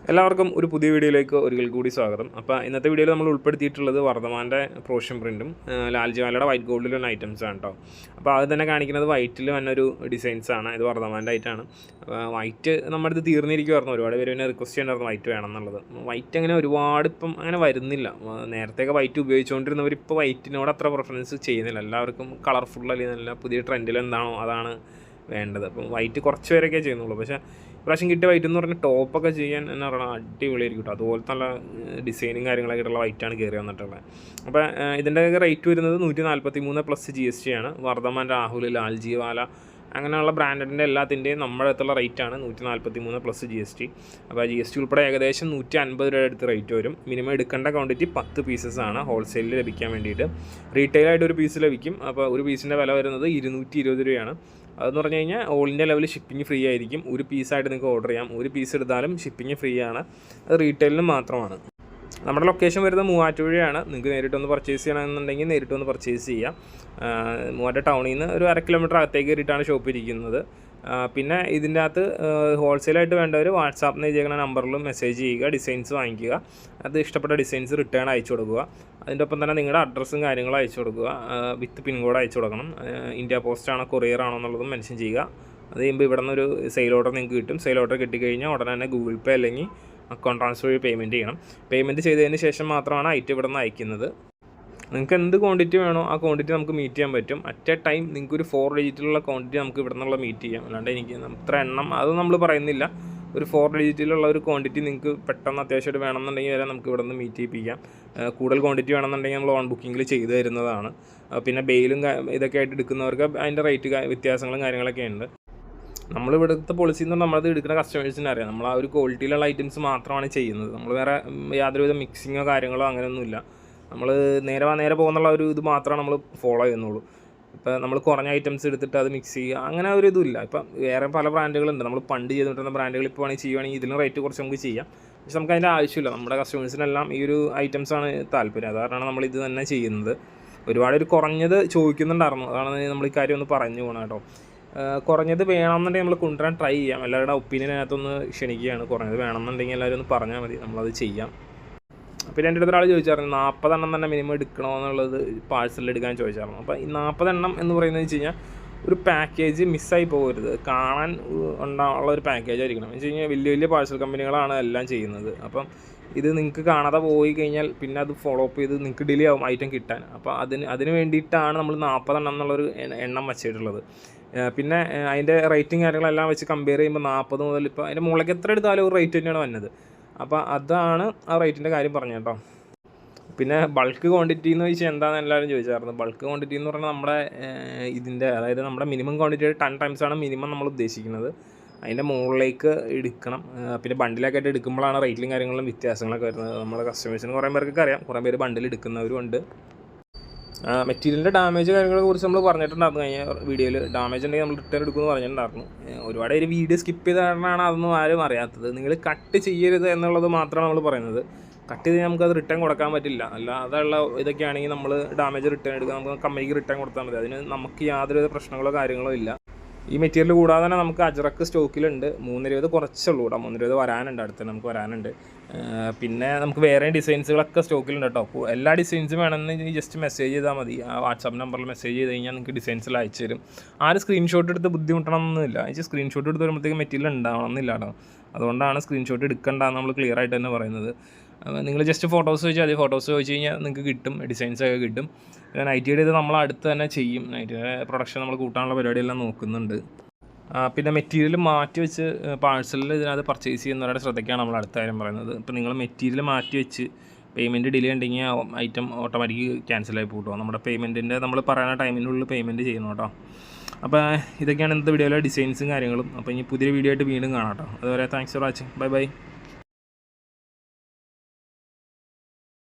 എല്ലാവർക്കും ഒരു പുതിയ വീഡിയോയിലേക്ക് ഒരിക്കൽ കൂടി സ്വാഗതം. അപ്പോൾ ഇന്നത്തെ വീഡിയോയിൽ നമ്മൾ ഉൾപ്പെടുത്തിയിട്ടുള്ളത് വർദ്ധമാൻ്റെ പ്രോഷ്യൻ പ്രിൻറ്റും ലാൽജിവാലയുടെ വൈറ്റ് ഗോൾഡിലുള്ള ഐറ്റംസ് ആണ് കേട്ടോ. അപ്പോൾ അത് തന്നെ കാണിക്കുന്നത് വൈറ്റിൽ വന്നൊരു ഡിസൈൻസാണ്. ഇത് വർദ്ധമാൻ്റെ ആയിട്ടാണ്. വൈറ്റ് നമ്മുടെ അടുത്ത് തീർന്നിരിക്കുമായിരുന്നു. ഒരുപാട് പേര് പിന്നെ റിക്വസ്റ്റ് ചെയ്യണ്ടായിരുന്നു വൈറ്റ് വേണം എന്നുള്ളത്. വൈറ്റ് അങ്ങനെ ഒരുപാട് ഇപ്പം അങ്ങനെ വരുന്നില്ല. നേരത്തെയൊക്കെ വൈറ്റ് ഉപയോഗിച്ചുകൊണ്ടിരുന്നവർ ഇപ്പോൾ വൈറ്റിനോട് അത്ര പ്രിഫറൻസ് ചെയ്യുന്നില്ല. എല്ലാവർക്കും കളർഫുൾ അല്ലെങ്കിൽ നല്ല പുതിയ ട്രെൻഡിൽ എന്താണോ അതാണ് വേണ്ടത്. അപ്പം വൈറ്റ് കുറച്ച് പേരൊക്കെ ചെയ്യുന്നുള്ളൂ. പക്ഷേ പ്രാവശ്യം കിട്ടിയ വൈറ്റ് എന്ന് പറഞ്ഞാൽ ടോപ്പൊക്കെ ചെയ്യാൻ എന്ന് പറഞ്ഞാൽ അടിപൊളിയായിരിക്കും കേട്ടോ. അതുപോലെ നല്ല ഡിസൈനും കാര്യങ്ങളൊക്കെ ആയിട്ടുള്ള വൈറ്റാണ് കയറി വന്നിട്ടുള്ളത്. അപ്പോൾ ഇതിൻ്റെയൊക്കെ റേറ്റ് വരുന്നത് 143 പ്ലസ് GST ആണ്. വർദ്ധമാൻ, രാഹുൽ, ലാൽജിവാല അങ്ങനെയുള്ള ബ്രാൻഡിൻ്റെ എല്ലാത്തിൻ്റെയും നമ്മുടെ അടുത്തുള്ള റേറ്റാണ് 143 പ്ലസ് GST. അപ്പോൾ GST ഉൾപ്പെടെ ഏകദേശം 150 രൂപയുടെ അടുത്ത് റേറ്റ് വരും. മിനിമം എടുക്കേണ്ട ക്വാണ്ടിറ്റി 10 പീസസ് ആണ് ഹോൾസെയിലിൽ ലഭിക്കാൻ വേണ്ടിയിട്ട്. റീറ്റെയിലായിട്ട് ഒരു പീസ് ലഭിക്കും. അപ്പോൾ ഒരു പീസിൻ്റെ വില വരുന്നത് 220 രൂപയാണ്. അതെന്ന് പറഞ്ഞു കഴിഞ്ഞാൽ ഓൾ ഇന്ത്യ ലെവലിൽ ഷിപ്പിംഗ് ഫ്രീ ആയിരിക്കും. ഒരു പീസായിട്ട് നിങ്ങൾക്ക് ഓർഡർ ചെയ്യാം. ഒരു പീസ് എടുത്താലും ഷിപ്പിംഗ് ഫ്രീ ആണ്. അത് റീറ്റെയിലിന് മാത്രമാണ്. നമ്മുടെ ലൊക്കേഷൻ വരുന്നത് മൂവാറ്റുപുഴയാണ്. നിങ്ങൾക്ക് നേരിട്ടൊന്ന് പർച്ചേസ് ചെയ്യണമെന്നുണ്ടെങ്കിൽ നേരിട്ടൊന്ന് പർച്ചേസ് ചെയ്യാം. മൂവാറ്റുപുഴ ടൗണിൽ നിന്ന് ഒരു 1/2 കിലോമീറ്റർ അകത്തേക്ക് കയറിയിട്ടാണ് ഷോപ്പ് ഇരിക്കുന്നത്. പിന്നെ ഇതിൻ്റെ അകത്ത് ഹോൾസെയിലായിട്ട് വേണ്ടവർ വാട്സാപ്പിൽ ചെയ്യിക്കുന്ന നമ്പറിലും മെസ്സേജ് ചെയ്യുക, ഡിസൈൻസ് വാങ്ങിക്കുക. അത് ഇഷ്ടപ്പെട്ട ഡിസൈൻസ് റിട്ടേൺ അയച്ചു കൊടുക്കുക. അതിൻ്റെ ഒപ്പം തന്നെ നിങ്ങളുടെ അഡ്രസ്സും കാര്യങ്ങളും അയച്ചു കൊടുക്കുക. വിത്ത് പിൻകോഡ് അയച്ചു കൊടുക്കണം. ഇന്ത്യ പോസ്റ്റ് ആണോ കൊറിയർ ആണോ എന്നുള്ളതും മെൻഷൻ ചെയ്യുക. അത് കഴിയുമ്പോൾ ഇവിടെ നിന്നൊരു സെയിൽ ഓർഡർ നിങ്ങൾക്ക് കിട്ടും. സെയിൽ ഓർഡർ കിട്ടിക്കഴിഞ്ഞാൽ ഉടനെ തന്നെ ഗൂഗിൾ പേ അല്ലെങ്കിൽ അക്കൗണ്ട് ട്രാൻസ്ഫർ വഴി പേയ്മെൻറ്റ് ചെയ്യണം. പേയ്മെൻറ്റ് ചെയ്തതിന് ശേഷം മാത്രമാണ് ഐറ്റം ഇവിടെ നിന്ന് അയക്കുന്നത്. നിങ്ങൾക്ക് എന്ത് ക്വാണ്ടിറ്റി വേണോ ആ ക്വാണ്ടിറ്റി നമുക്ക് മീറ്റ് ചെയ്യാൻ പറ്റും. അറ്റ് എ ടൈം നിങ്ങൾക്ക് ഒരു 4 ഡിജിറ്റിലുള്ള ക്വാണ്ടിറ്റി നമുക്ക് ഇവിടെ നിന്നുള്ള മീറ്റ് ചെയ്യാം. അല്ലാണ്ട് എനിക്ക് ഇത്ര എണ്ണം അത് നമ്മൾ പറയുന്നില്ല. ഒരു 4 ഡിജിറ്റിലുള്ള ഒരു ക്വാണ്ടിറ്റി നിങ്ങൾക്ക് പെട്ടെന്ന് അത്യാവശ്യമായിട്ട് വേണമെന്നുണ്ടെങ്കിൽ വരെ നമുക്ക് ഇവിടെ നിന്ന് മീറ്റ് ചെയ്യിപ്പിക്കാം. കൂടുതൽ ക്വാണ്ടിറ്റി വേണമെന്നുണ്ടെങ്കിൽ നമ്മൾ ഓൺ ബുക്കിങ്ങിൽ ചെയ്തു തരുന്നതാണ്. പിന്നെ ബെയിലും ഇതൊക്കെ ആയിട്ട് എടുക്കുന്നവർക്ക് അതിൻ്റെ റേറ്റ് വ്യത്യാസങ്ങളും കാര്യങ്ങളൊക്കെ ഉണ്ട്. നമ്മളിവിടുത്തെ പോളിസി എന്ന് പറഞ്ഞാൽ നമ്മളത് എടുക്കുന്ന കസ്റ്റമേഴ്സിന് അറിയാം. നമ്മൾ ആ ഒരു ക്വാളിറ്റിയിലുള്ള ഐറ്റംസ് മാത്രമാണ് ചെയ്യുന്നത്. നമ്മൾ വേറെ യാതൊരുവിധ മിക്സിങ്ങോ കാര്യങ്ങളോ അങ്ങനെയൊന്നുമില്ല. നമ്മൾ നേരെ പോകുന്നുള്ള ഒരു ഇത് മാത്രമാണ് നമ്മൾ ഫോളോ ചെയ്യുന്നുള്ളൂ. ഇപ്പോൾ നമ്മൾ കുറഞ്ഞ ഐറ്റംസ് എടുത്തിട്ട് അത് മിക്സ് ചെയ്യുക അങ്ങനെ ഒരു ഇതുമില്ല. ഇപ്പം വേറെ പല ബ്രാൻഡുകളുണ്ട്. നമ്മൾ പണ്ട് ചെയ്തിട്ടുള്ള ബ്രാൻഡുകൾ ഇപ്പോൾ വേണമെങ്കിൽ ചെയ്യുകയാണെങ്കിൽ ഇതിന് റേറ്റ് കുറച്ച് നമുക്ക് ചെയ്യാം. പക്ഷെ നമുക്ക് അതിൻ്റെ ആവശ്യമില്ല. നമ്മുടെ കസ്റ്റമേഴ്സിനെല്ലാം ഈ ഒരു ഐറ്റംസാണ് താല്പര്യം. അതാണ് നമ്മൾ ഇത് തന്നെ ചെയ്യുന്നത്. ഒരുപാട് ഒരു കുറഞ്ഞത് ചോദിക്കുന്നുണ്ടായിരുന്നു. അതാണ് നമ്മൾ ഈ കാര്യം ഒന്ന് പറഞ്ഞു പോകണം കേട്ടോ. കുറഞ്ഞത് വേണമെന്നുണ്ടെങ്കിൽ നമ്മൾ കൊണ്ടുവരാൻ ട്രൈ ചെയ്യാം. എല്ലാവരുടെ ഒപ്പീനിയനകത്തൊന്ന് ക്ഷണിക്കുകയാണ്. കുറഞ്ഞത് വേണമെന്നുണ്ടെങ്കിൽ എല്ലാവരും ഒന്ന് പറഞ്ഞാൽ മതി, നമ്മളത് ചെയ്യാം. പിന്നെ എൻ്റെ അടുത്ത് ഒരാൾ ചോദിച്ചായിരുന്നു 40 എണ്ണം തന്നെ മിനിമം എടുക്കണോ എന്നുള്ളത് പാഴ്സലിൽ എടുക്കാൻ ചോദിച്ചായിരുന്നു. അപ്പോൾ ഈ 40 എണ്ണം എന്ന് പറയുന്നത് വെച്ച് കഴിഞ്ഞാൽ ഒരു പാക്കേജ് മിസ്സായി പോകരുത്. കാണാൻ ഉള്ള ഒരു പാക്കേജ് ആയിരിക്കണം. എന്ന് വെച്ച് കഴിഞ്ഞാൽ വലിയ പാഴ്സൽ കമ്പനികളാണ് എല്ലാം ചെയ്യുന്നത്. അപ്പം ഇത് നിങ്ങൾക്ക് കാണാതെ പോയി കഴിഞ്ഞാൽ പിന്നെ അത് ഫോളോ അപ്പ് ചെയ്ത് നിങ്ങൾക്ക് ഡിലേ ആവും ഐറ്റം കിട്ടാൻ. അപ്പോൾ അതിന് വേണ്ടിയിട്ടാണ് നമ്മൾ 40 എണ്ണം എന്നുള്ളൊരു എണ്ണം വെച്ചിട്ടുള്ളത്. പിന്നെ അതിൻ്റെ റേറ്റിംഗ് കാര്യങ്ങളെല്ലാം വെച്ച് കമ്പയർ ചെയ്യുമ്പോൾ 40 മുതൽ ഇപ്പോൾ അതിൻ്റെ മുകളിലേക്ക് എത്ര എടുത്താലും ഒരു റേറ്റ് തന്നെയാണ് വന്നത്. അപ്പോൾ അതാണ് ആ റേറ്റിൻ്റെ കാര്യം പറഞ്ഞത് കേട്ടോ. പിന്നെ ബൾക്ക് ക്വാണ്ടിറ്റി എന്ന് ചോദിച്ചാൽ എന്താണെന്ന് എല്ലാവരും ചോദിച്ചായിരുന്നു. ബൾക്ക് ക്വാണ്ടിറ്റി എന്ന് പറഞ്ഞാൽ നമ്മുടെ ഇതിൻ്റെ അതായത് നമ്മുടെ മിനിമം ക്വാണ്ടിറ്റി 10 ടൈംസാണ് മിനിമം നമ്മൾ ഉദ്ദേശിക്കുന്നത്. അതിൻ്റെ മുകളിലേക്ക് എടുക്കണം. പിന്നെ ബണ്ടിലൊക്കെ ആയിട്ട് എടുക്കുമ്പോഴാണ് റേറ്റിലും കാര്യങ്ങളും വ്യത്യാസങ്ങളൊക്കെ വരുന്നത്. നമ്മുടെ കസ്റ്റമേഴ്സിന് കുറേ പേർക്കൊക്കെ അറിയാം. കുറേ പേര് ബണ്ടിൽ എടുക്കുന്നവരും ഉണ്ട്. മെറ്റീരിയലിൻ്റെ ഡാമേജ് കാര്യങ്ങളെ കുറിച്ച് നമ്മൾ പറഞ്ഞിട്ടുണ്ടായിരുന്നു കഴിഞ്ഞ വീഡിയോയിൽ. ഡാമേജ് ഉണ്ടെങ്കിൽ നമ്മൾ റിട്ടേൺ എടുക്കുമെന്ന് പറഞ്ഞിട്ടുണ്ടായിരുന്നു. ഒരുപാട് ഒരു വീഡിയോ സ്കിപ്പ് ചെയ്ത കാരണമാണ് അതൊന്നും ആരും അറിയാത്തത്. നിങ്ങൾ കട്ട് ചെയ്യരുത് എന്നുള്ളത് മാത്രമാണ് നമ്മൾ പറയുന്നത്. കട്ട് ചെയ്ത് നമുക്കത് റിട്ടേൺ കൊടുക്കാൻ പറ്റില്ല. അല്ലാതെയുള്ള ഇതൊക്കെ ആണെങ്കിൽ നമ്മൾ ഡാമേജ് റിട്ടേൺ എടുക്കുക, നമുക്ക് കമ്പനിക്ക് റിട്ടേൺ കൊടുത്താൽ മതി. അതിന് നമുക്ക് യാതൊരു പ്രശ്നങ്ങളോ കാര്യങ്ങളോ ഇല്ല. ഈ മെറ്റീരിയൽ കൂടാതെ തന്നെ നമുക്ക് അജ്രക്ക് സ്റ്റോക്കിലുണ്ട്. 320 കുറച്ചുള്ളൂ കേട്ടോ. 320 വരാനുണ്ട്, അടുത്ത് നമുക്ക് വരാനുണ്ട്. പിന്നെ നമുക്ക് വേറെ ഡിസൈൻസുകളൊക്കെ സ്റ്റോക്കിലുണ്ട് കേട്ടോ. എല്ലാ ഡിസൈൻസും വേണമെന്ന് ജസ്റ്റ് മെസ്സേജ് ചെയ്താൽ മതി. ആ വാട്സാപ്പ് നമ്പറിൽ മെസ്സേജ് ചെയ്ത് കഴിഞ്ഞാൽ നിങ്ങൾക്ക് ഡിസൈൻസിൽ അയച്ചു തരും. ആരും സ്ക്രീൻഷോട്ട് എടുത്ത് ബുദ്ധിമുട്ടണമെന്നില്ല. സ്ക്രീൻഷോട്ട് എടുത്ത് വരുമ്പോഴത്തേക്ക് മെറ്റീരിയൽ ഉണ്ടാവണമെന്നില്ല കേട്ടോ. അതുകൊണ്ടാണ് സ്ക്രീൻഷോട്ട് എടുക്കേണ്ടതെന്ന് നമ്മൾ ക്ലിയർ ആയിട്ട് തന്നെ പറയുന്നത്. നിങ്ങൾ ജസ്റ്റ് ഫോട്ടോസ് ചോദിച്ചാൽ മതി. ഫോട്ടോസ് ചോദിച്ചു കഴിഞ്ഞാൽ നിങ്ങൾക്ക് കിട്ടും, ഡിസൈൻസൊക്കെ കിട്ടും. പിന്നെ നൈറ്റിയുടെ ഇത് നമ്മൾ അടുത്ത് തന്നെ ചെയ്യും. നൈറ്റിയുടെ പ്രൊഡക്ഷൻ നമ്മൾ കൂട്ടാനുള്ള പരിപാടിയെല്ലാം നോക്കുന്നുണ്ട്. പിന്നെ മെറ്റീരിയൽ മാറ്റി വെച്ച് പാഴ്സലിൽ ഇതിനകത്ത് പർച്ചേസ് ചെയ്യുന്നവരുടെ ശ്രദ്ധയ്ക്കാണ് നമ്മൾ അടുത്ത കാര്യം പറയുന്നത്. ഇപ്പോൾ നിങ്ങൾ മെറ്റീരിയൽ മാറ്റി വെച്ച് പേയ്മെൻറ്റ് ഡിലേ ഉണ്ടെങ്കിൽ ഐറ്റം ഓട്ടോമാറ്റിക് ക്യാൻസലായി പോട്ടോ. നമ്മുടെ പേയ്മെൻറ്റിൻ്റെ നമ്മൾ പറയുന്ന ടൈമിനുള്ളിൽ പേയ്മെൻറ്റ് ചെയ്യുന്നു കേട്ടോ. അപ്പോൾ ഇതൊക്കെയാണ് ഇന്നത്തെ വീഡിയോയിലെ ഡിസൈൻസും കാര്യങ്ങളും. അപ്പോൾ ഇനി പുതിയ വീഡിയോ ആയിട്ട് വീണ്ടും കാണാം കേട്ടോ. അതുവരെ താങ്ക്സ് ഫോർ വാച്ചിങ്. ബൈ.